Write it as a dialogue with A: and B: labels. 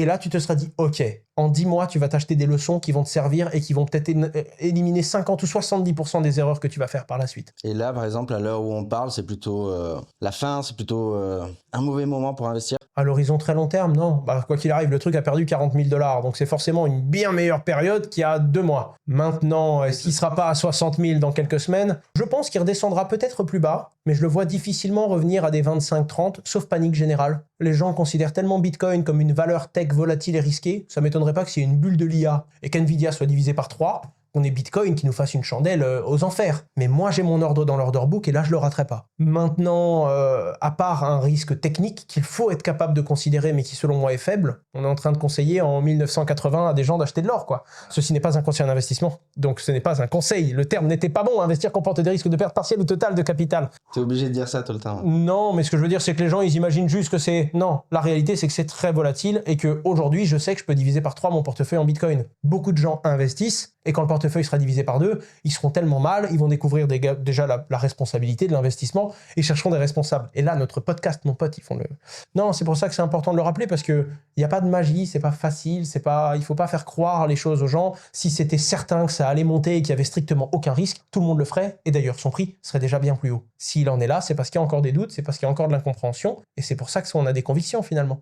A: Et là, tu te seras dit, ok, en 10 mois, tu vas t'acheter des leçons qui vont te servir et qui vont peut-être éliminer 50 ou 70% des erreurs que tu vas faire par la suite.
B: Et là, par exemple, à l'heure où on parle, c'est plutôt la fin, c'est plutôt un mauvais moment pour investir.
A: À l'horizon très long terme, non. Bah, quoi qu'il arrive, le truc a perdu 40 000 $. Donc c'est forcément une bien meilleure période qu'il y a 2 mois. Maintenant, est-ce qu'il ne sera pas à 60 000 dans quelques semaines? Je pense qu'il redescendra peut-être plus bas, mais je le vois difficilement revenir à des 25-30, sauf panique générale. Les gens considèrent tellement Bitcoin comme une valeur tech volatile et risquée, ça m'étonnerait pas que s'il y ait une bulle de l'IA et qu'NVIDIA soit divisé par 3, qu'on ait Bitcoin qui nous fasse une chandelle aux enfers. Mais moi, j'ai mon ordre dans l'order book et là, je le raterai pas. Maintenant, à part un risque technique qu'il faut être capable de considérer, mais qui selon moi est faible, on est en train de conseiller en 1980 à des gens d'acheter de l'or, quoi. Ceci n'est pas un conseil d'investissement, donc ce n'est pas un conseil. Le terme n'était pas bon. Investir comporte des risques de perte partielle ou totale de capital.
B: T'es obligé de dire ça tout le temps.
A: Non, mais ce que je veux dire, c'est que les gens, ils imaginent juste que c'est... Non, la réalité, c'est que c'est très volatile et qu'aujourd'hui, je sais que je peux diviser par 3 mon portefeuille en Bitcoin. Beaucoup de gens investissent et quand le portefeuille sera divisé par 2, ils seront tellement mal, ils vont découvrir déjà la responsabilité de l'investissement et chercheront des responsables. Et là, notre podcast, mon pote, ils font le... Non, c'est pour ça que c'est important de le rappeler parce qu'il n'y a pas de magie, c'est pas facile, il faut pas faire croire les choses aux gens. Si c'était certain que ça allait monter et qu'il y avait strictement aucun risque, tout le monde le ferait et d'ailleurs, son prix serait déjà bien plus haut. S'il en est là, c'est parce qu'il y a encore des doutes, c'est parce qu'il y a encore de l'incompréhension et c'est pour ça qu'on a des convictions finalement.